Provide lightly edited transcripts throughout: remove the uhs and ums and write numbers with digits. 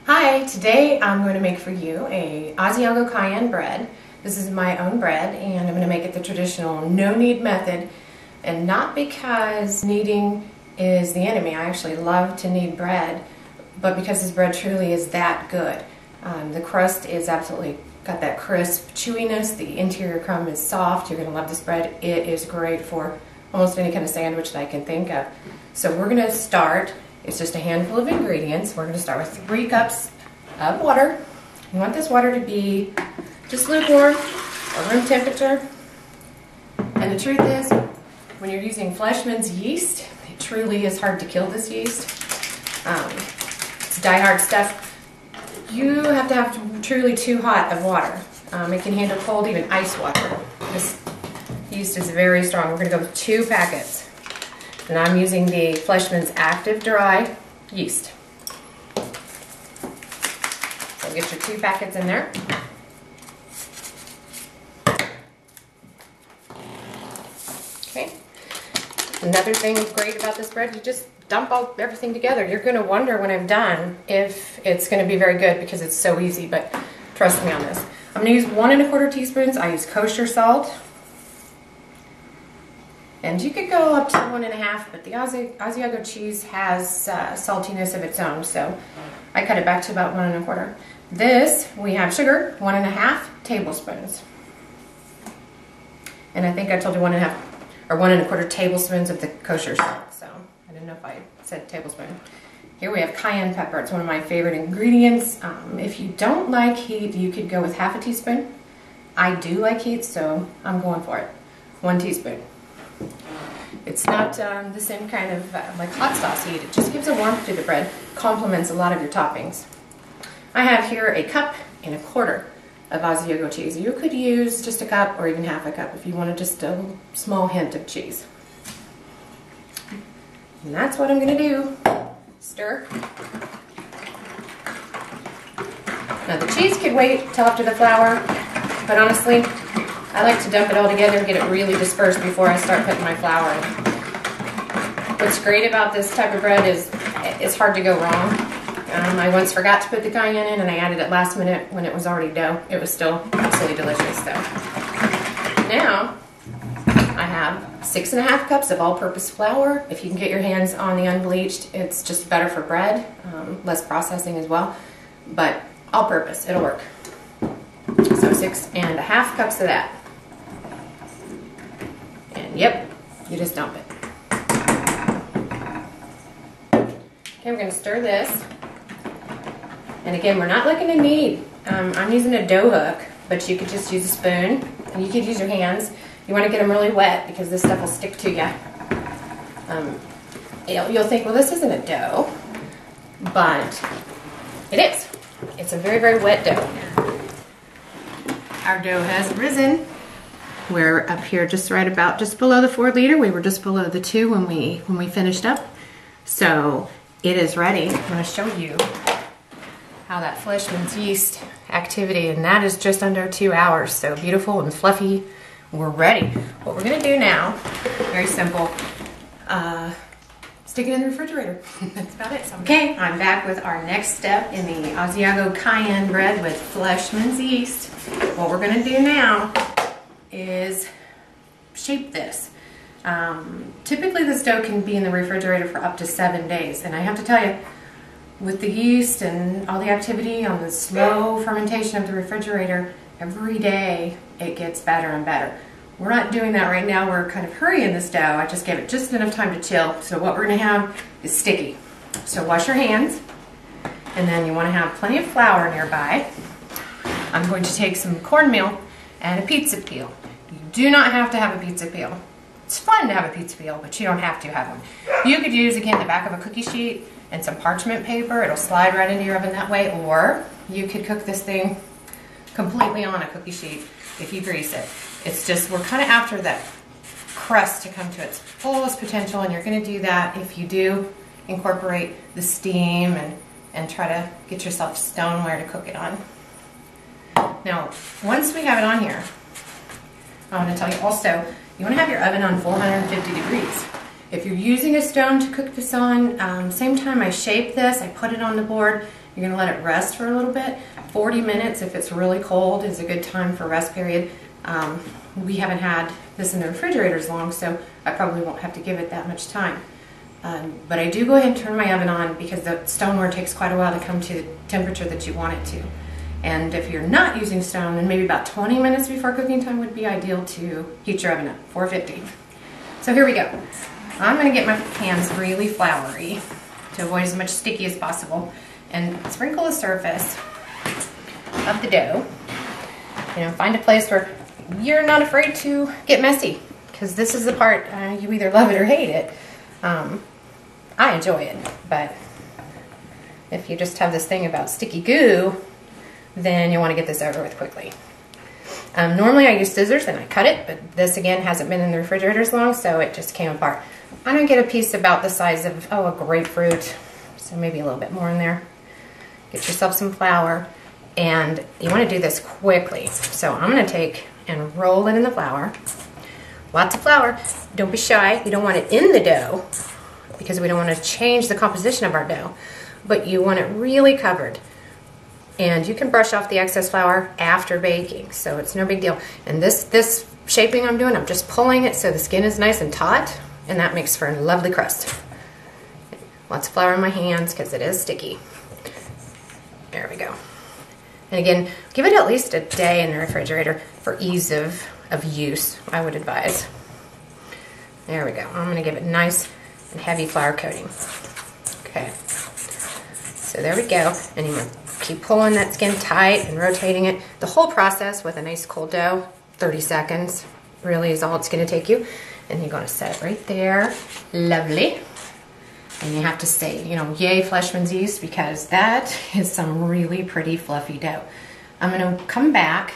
Hi, today I'm going to make for you a Asiago Cayenne bread. This is my own bread and I'm going to make it the traditional no knead method, and not because kneading is the enemy. I actually love to knead bread, but because this bread truly is that good. The crust is absolutely got that crisp chewiness, the interior crumb is soft. You're going to love this bread. It is great for almost any kind of sandwich that I can think of. So we're going to start. It's just a handful of ingredients. We're going to start with 3 cups of water. You want this water to be just lukewarm or room temperature. And the truth is, when you're using Fleischmanns Yeast, it truly is hard to kill this yeast. It's die-hard stuff. You have to have truly too hot of water. It can handle cold, even ice water. This yeast is very strong. We're going to go with 2 packets. And I'm using the Fleischmann's Active Dry Yeast. So get your 2 packets in there. Okay. Another thing great about this bread, you just dump everything together. You're going to wonder when I'm done if it's going to be very good because it's so easy, but trust me on this. I'm going to use 1 1/4 teaspoons. I use kosher salt. And you could go up to 1 1/2, but the Asiago cheese has saltiness of its own, so I cut it back to about 1 1/4. This, we have sugar, 1 1/2 tablespoons. And I think I told you 1 1/2 or 1 1/4 tablespoons of the kosher salt, so I didn't know if I said tablespoon. Here we have cayenne pepper. It's one of my favorite ingredients. If you don't like heat, you could go with 1/2 teaspoon. I do like heat, so I'm going for it. 1 teaspoon. It's not the same kind of like hot sauce heat. It just gives a warmth to the bread, complements a lot of your toppings. I have here 1 1/4 cups of Asiago cheese. You could use just 1 cup or even 1/2 cup if you wanted just a small hint of cheese. And that's what I'm going to do. Stir. Now the cheese could wait till after the flour, but honestly, I like to dump it all together and get it really dispersed before I start putting my flour in. What's great about this type of bread is it's hard to go wrong. I once forgot to put the cayenne in and I added it last minute when it was already dough. It was still absolutely delicious though. Now, I have 6 1/2 cups of all-purpose flour. If you can get your hands on the unbleached, it's just better for bread, less processing as well, but all-purpose, it'll work. So 6 1/2 cups of that. And yep, you just dump it. Okay, we're going to stir this. And again, we're not looking to knead. I'm using a dough hook, but you could just use a spoon. And you could use your hands. You want to get them really wet because this stuff will stick to you. You'll think, well, this isn't a dough, but it is. It's a very, very wet dough. Our dough has risen. We're up here just below the 4 liter. We were just below the 2 when we finished up. So it is ready. I'm going to show you how that Fleischmann's Yeast activity, and that is just under 2 hours. So beautiful and fluffy. We're ready. What we're going to do now, very simple, stick it in the refrigerator. That's about it. Okay, I'm back with our next step in the Asiago Cayenne bread with Fleischmann's Yeast. What we're going to do now is shape this. Typically this dough can be in the refrigerator for up to 7 days, and I have to tell you, with the yeast and all the activity on the slow fermentation of the refrigerator, every day it gets better and better. We're not doing that right now. We're kind of hurrying this dough. I just gave it just enough time to chill. So what we're going to have is sticky. So wash your hands, and then you want to have plenty of flour nearby. I'm going to take some cornmeal and a pizza peel. You do not have to have a pizza peel. It's fun to have a pizza peel, but you don't have to have one. You could use, again, the back of a cookie sheet and some parchment paper. It'll slide right into your oven that way, or you could cook this thing completely on a cookie sheet if you grease it. It's just, we're kind of after that crust to come to its fullest potential, and you're going to do that if you do incorporate the steam and try to get yourself stoneware to cook it on. Now, once we have it on here, I want to tell you also, you want to have your oven on 450 degrees. If you're using a stone to cook this on, same time I shape this, I put it on the board, You're gonna let it rest for a little bit. 40 minutes, if it's really cold, is a good time for rest period. We haven't had this in the refrigerator as long, so I probably won't have to give it that much time. But I do go ahead and turn my oven on because the stoneware takes quite a while to come to the temperature that you want it to. And if you're not using stone, then maybe about 20 minutes before cooking time would be ideal to heat your oven up, 450. So here we go. I'm gonna get my pans really floury to avoid as much sticky as possible, and sprinkle the surface of the dough. You know, find a place where you're not afraid to get messy, because this is the part you either love it or hate it. I enjoy it, but if you just have this thing about sticky goo, then you want to get this over with quickly. Normally I use scissors and I cut it, but this again hasn't been in the refrigerator as long, so it just came apart. I'm gonna get a piece about the size of, a grapefruit, so maybe a little bit more in there. Get yourself some flour, and you want to do this quickly. So I'm going to take and roll it in the flour. Lots of flour. Don't be shy. You don't want it in the dough because we don't want to change the composition of our dough, but you want it really covered. And you can brush off the excess flour after baking, so it's no big deal. And this shaping I'm doing, I'm just pulling it so the skin is nice and taut, and that makes for a lovely crust. Lots of flour in my hands because it is sticky. There we go. And again, give it at least a day in the refrigerator for ease of use, I would advise. There we go. I'm going to give it nice and heavy flour coating. Okay. So there we go. And you're going to keep pulling that skin tight and rotating it. The whole process with a nice cold dough, 30 seconds really is all it's going to take you. And you're going to set it right there. Lovely. And you have to say, you know, yay Fleischmanns Yeast, because that is some really pretty fluffy dough. I'm going to come back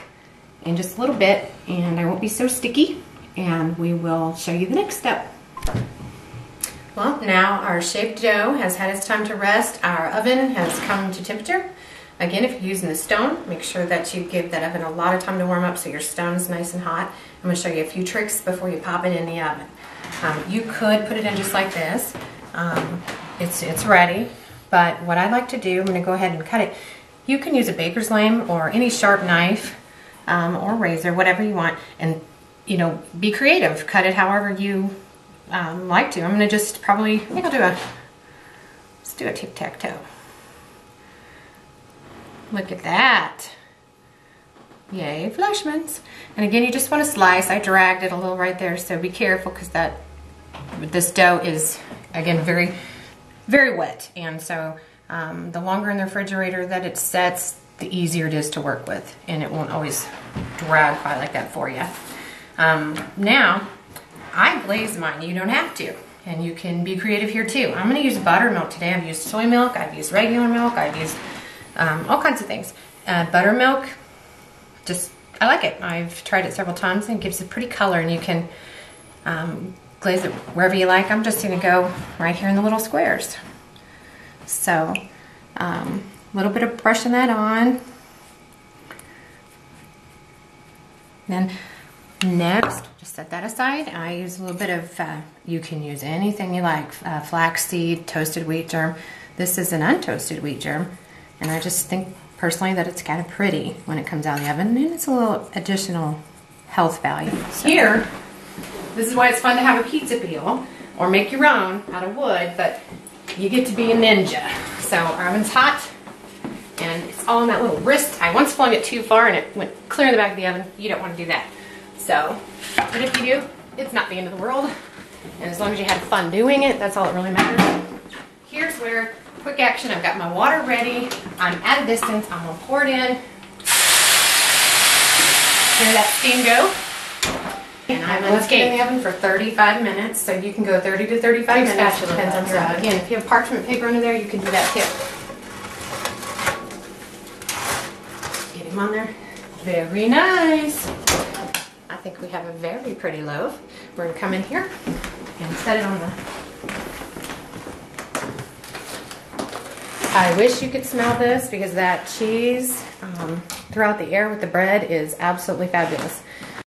in just a little bit, and I won't be so sticky, and we will show you the next step. Well, now our shaped dough has had its time to rest. Our oven has come to temperature. Again, if you're using the stone, make sure that you give that oven a lot of time to warm up so your stone's nice and hot. I'm going to show you a few tricks before you pop it in the oven. You could put it in just like this. It's ready, but what I like to do, I'm going to go ahead and cut it. You can use a baker's lame or any sharp knife or razor, whatever you want, and you know, be creative. Cut it however you like to. I'm going to just probably, I think I'll do let's do a tic-tac-toe. Look at that. Yay, Fleischmanns. And again, you just want to slice. I dragged it a little right there, so be careful because this dough is, again, very, very wet. And so the longer in the refrigerator that it sets, the easier it is to work with. And it won't always drag quite like that for you. Now, I glaze mine. You don't have to. And you can be creative here too. I'm going to use buttermilk today. I've used soy milk. I've used regular milk. I've used all kinds of things. Buttermilk, I like it. I've tried it several times and it gives a pretty color, and you can glaze it wherever you like. I'm just going to go right here in the little squares. So a little bit of brushing that on. Then next, just set that aside. I use a little bit of, you can use anything you like, flaxseed, toasted wheat germ. This is an untoasted wheat germ, and I just think personally that it's kind of pretty when it comes out of the oven, and it's a little additional health value. So here, this is why it's fun to have a pizza peel or make your own out of wood, but you get to be a ninja. So our oven's hot, and it's all in that little wrist. I once flung it too far and it went clear in the back of the oven. You don't want to do that. So, but if you do, it's not the end of the world. And as long as you had fun doing it, that's all that really matters. Here's where, quick action, I've got my water ready. I'm at a distance. I'm going to pour it in. Hear that steam go? And I'm going to left it in the oven for 35 minutes. So you can go 30 to 35 minutes. Depends on your oven. Again, if you have parchment paper under there, you can do that too. Get him on there. Very nice. I think we have a very pretty loaf. We're going to come in here and set it on the... I wish you could smell this, because that cheese throughout the air with the bread is absolutely fabulous.